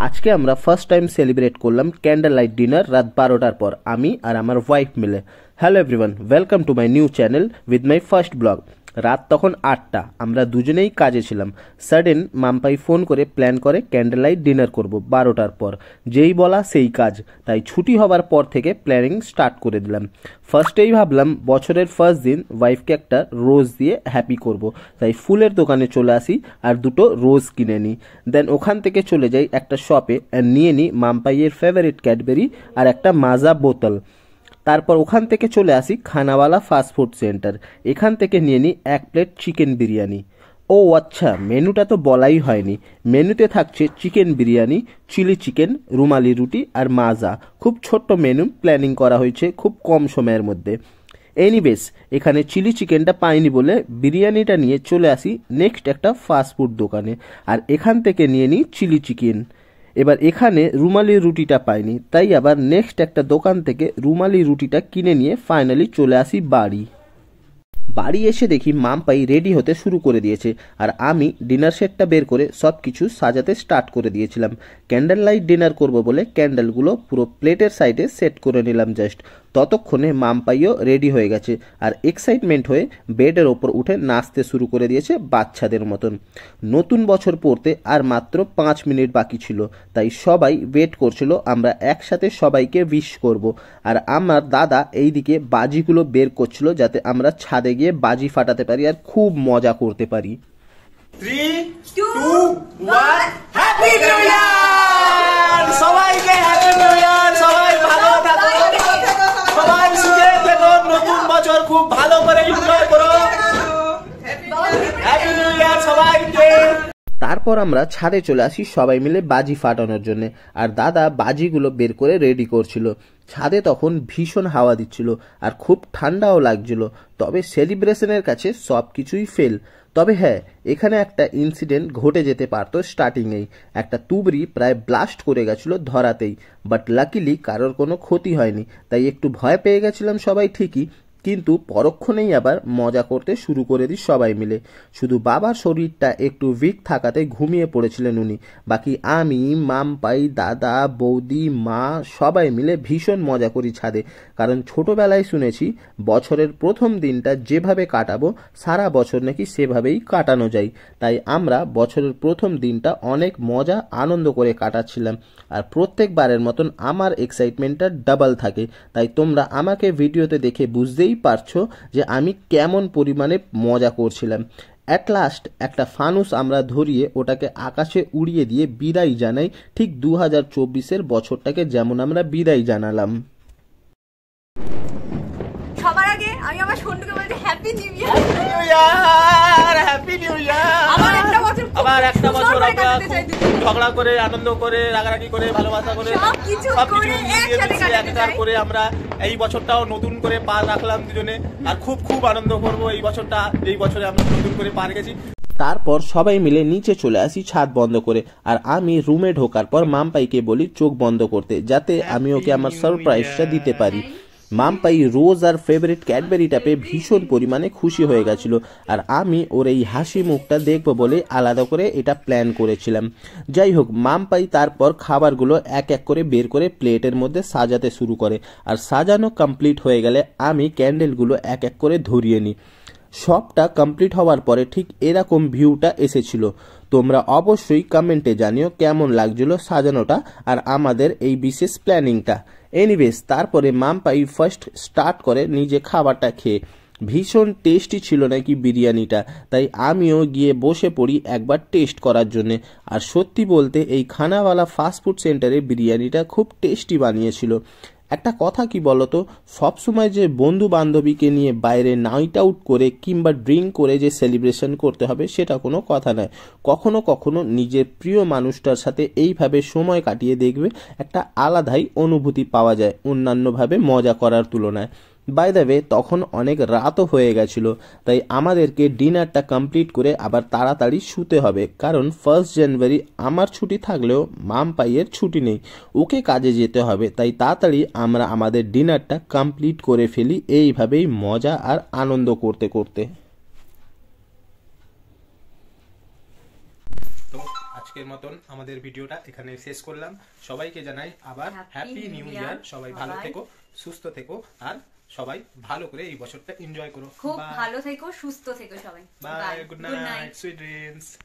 আজকে আমরা first time celebrate করলাম ক্যান্ডেল লাইট ডিনার রাত 12টার পর, আমি আর আমার ওয়াইফ মিলে। Hello everyone, welcome to my new channel with my first blog. রাত তখন 8টা, আমরা দুজনেই কাজে ছিলাম। সাডেন মাম্পাই ফোন করে প্ল্যান করে ক্যান্ডেল লাইট ডিনার করব 12টার পর। যেই বলা সেই কাজ, তাই ছুটি হবার পর থেকে প্ল্যানিং স্টার্ট করে দিলাম। ফার্স্টেই ভাবলাম বছরের ফার্স্ট দিন ওয়াইফকে একটা রোজ দিয়ে হ্যাপি করব, তাই ফুলের দোকানে চলে আসি আর দুটো রোজ কিনে নিই। দেন ওখান থেকে চলে যাই একটা শপে আর নিয়ে নিই মাম্পাইয়ের ফেভারিট ক্যাডবেরি আর একটা মাজা বোতল। তারপর ওখান থেকে চলে আসি খানাওয়ালা ফাস্টফুড সেন্টার, এখান থেকে নিয়ে নিই 1 প্লেট চিকেন বিরিয়ানি। ও আচ্ছা, মেনুটা তো বলাই হয়নি। মেনুতে থাকছে চিকেন বিরিয়ানি, চিলি চিকেন, রুমালি রুটি আর মাজা। খুব ছোট্ট মেনু প্ল্যানিং করা হয়েছে খুব কম সময়ের মধ্যে। এনিওয়েজ, এখানে চিলি চিকেনটা পাইনি বলে বিরিয়ানিটা নিয়ে চলে আসি নেক্সট একটা ফাস্টফুড দোকানে, আর এখান থেকে নিয়ে নিই চিলি চিকেন। এবার এখানে রুমালি রুটিটা পাইনি, তাই আবার নেক্সট একটা দোকান থেকে রুমালি রুটিটা কিনে নিয়ে ফাইনালি চলে আসি বাড়ি এসে দেখি মাম্পাই রেডি হতে শুরু করে দিয়েছে, আর আমি ডিনার সেটটা বের করে সব কিছু সাজাতে স্টার্ট করে দিয়েছিলাম। ক্যান্ডেল লাইট ডিনার করব বলে ক্যান্ডেলগুলো পুরো প্লেটের সাইডে সেট করে নিলাম জাস্ট। ততক্ষণে মাম্পাইও রেডি হয়ে গেছে আর এক্সাইটমেন্ট হয়ে বেডের ওপর উঠে নাচতে শুরু করে দিয়েছে বাচ্চাদের মতন। নতুন বছর পড়তে আর মাত্র 5 মিনিট বাকি ছিল, তাই সবাই ওয়েট করছিল আমরা একসাথে সবাইকে উইশ করব। আর আমার দাদা এইদিকে বাজিগুলো বের করছিল যাতে আমরা ছাদে গিয়ে বাজি ফাটাতে পারি আর খুব মজা করতে পারি। 3, 2, 1, হ্যাপি নিউ ইয়ার! সবাইকে হ্যাপি নিউ ইয়ার! সবাই ভালো থাকো, সবাই সুখে থেকো, নতুন বছর খুব ভালো করে এনজয় করো। হ্যাপি নিউ ইয়ার সবাইকে। তারপর আমরা ছাদে চলে আসি সবাই মিলে বাজি ফাটানোর জন্য, আর দাদা বাজিগুলো বের করে রেডি করছিল। ছাদে তখন ভীষণ হাওয়া দিচ্ছিল আর খুব ঠান্ডাও লাগছিল, তবে সেলিব্রেশনের কাছে সব কিছুই ফেল। তবে হ্যাঁ, এখানে একটা ইনসিডেন্ট ঘটে যেতে পারতো স্টার্টিংয়েই। একটা তুবড়ি প্রায় ব্লাস্ট করে গেছিল ধরাতেই, বাট লাকিলি কারোর কোনো ক্ষতি হয়নি, তাই একটু ভয় পেয়ে গেছিলাম সবাই ঠিকই, কিন্তু পরক্ষণেই আবার মজা করতে শুরু করে দিই সবাই মিলে। শুধু বাবার শরীরটা একটু উইক থাকাতে ঘুমিয়ে পড়েছিলেন উনি। বাকি আমি, মাম্পাই, দাদা, বৌদি, মা সবাই মিলে ভীষণ মজা করি ছাদে, কারণ ছোটবেলায় শুনেছি বছরের প্রথম দিনটা যেভাবে কাটাবো সারা বছর নাকি সেভাবেই কাটানো যায়। তাই আমরা বছরের প্রথম দিনটা অনেক মজা আনন্দ করে কাটাচ্ছিলাম, আর প্রত্যেকবারের মতন আমার এক্সাইটমেন্টটা ডাবল থাকে। তাই তোমরা আমাকে ভিডিওতে দেখে বুঝতেই পারছো যে আমি কেমন পরিমাণে মজা করছিলাম। অ্যাট লাস্ট একটা ফানুস আমরা ধরিয়ে ওটাকে আকাশে উড়িয়ে দিয়ে বিদায় জানাই, ঠিক 2024-এর বছরটাকে যেমন আমরা বিদায় জানালাম। সবার আগে আমি আমার সন্টুকে বলছি happy new year. Happy new year! Happy new year! আবার একটা বছর আমরা ঝগড়া করে, আনন্দ করে, রাগারাগি করে, ভালোবাসা করে, সবকিছু একসাথে করে আমরা এই বছরটাও নতুন করে পা রাখলাম দুজনে, আর খুব খুব আনন্দ করব এই বছরটা, যেই বছরে আমরা নতুন করে পা রেখেছি। তারপর সবাই মিলে নিচে চলে আসি ছাদ বন্ধ করে, আর আমি রুমে ঢোকার পর মাম্পাইকে বলি চোখ বন্ধ করতে, যাতে আমি ওকে আমার সারপ্রাইজটা দিতে পারি। মাম্পাই রোজ আর ফেভারিট ক্যাডবেরিটা পেয়ে ভীষণ পরিমাণে খুশি হয়ে গেছিল, আর আমি ওর এই হাসি মুখটা দেখবো বলে আলাদা করে এটা প্ল্যান করেছিলাম। যাই হোক, মাম্পাই তারপর খাবারগুলো এক এক করে বের করে প্লেটের মধ্যে সাজাতে শুরু করে, আর সাজানো কমপ্লিট হয়ে গেলে আমি ক্যান্ডেলগুলো এক এক করে ধরিয়ে নিই। সবটা কমপ্লিট হওয়ার পরে ঠিক এরকম ভিউটা এসেছিল। তোমরা অবশ্যই কমেন্টে জানিও কেমন লাগছিল সাজানোটা আর আমাদের এই বিশেষ প্ল্যানিংটা। এনিওয়েজ, তারপরে মাম্পাই ফার্স্ট স্টার্ট করে নিজে খাবারটা খেয়ে। ভীষণ টেস্টি ছিল নাকি বিরিয়ানিটা, তাই আমিও গিয়ে বসে পড়ি একবার টেস্ট করার জন্যে। আর সত্যি বলতে এই খানাওয়ালা ফাস্টফুড সেন্টারে বিরিয়ানিটা খুব টেস্টি বানিয়েছিল। একটা কথা কি বলতো, সবসময় যে বন্ধু বান্ধবীকে নিয়ে বাইরে নাইট আউট করে কিংবা ড্রিঙ্ক করে যে সেলিব্রেশন করতে হবে সেটা কোনো কথা নয়। কখনো কখনো নিজের প্রিয় মানুষটার সাথে এইভাবে সময় কাটিয়ে দেখবে একটা আলাদাই অনুভূতি পাওয়া যায় অন্যান্যভাবে মজা করার তুলনায়। বাই দ্য ওয়ে, তখন অনেক রাতও হয়ে গেছিল, তাই আমাদেরকে ডিনারটা কমপ্লিট করে আবার তাড়াতাড়ি শুতে হবে, কারণ 1 জানুয়ারি আমার ছুটি থাকলেও মাম্পাইয়ের ছুটি নেই, ওকে কাজে যেতে হবে। তাই তাড়াতাড়ি আমরা আমাদের ডিনারটা কমপ্লিট করে ফেলি এইভাবেই মজা আর আনন্দ করতে করতে। তো আজকে আজকের মতন আমাদের ভিডিওটা এখানে শেষ করলাম। সবাইকে জানাই আবার হ্যাপি নিউ ইয়ার। সবাই ভালো থেকো, সুস্থ থেকো, আর সবাই ভালো করে এই বছরটা এনজয় করো। খুব ভালো থেকো, সুস্থ থেকো সবাই। Bye, good night, sweet dreams.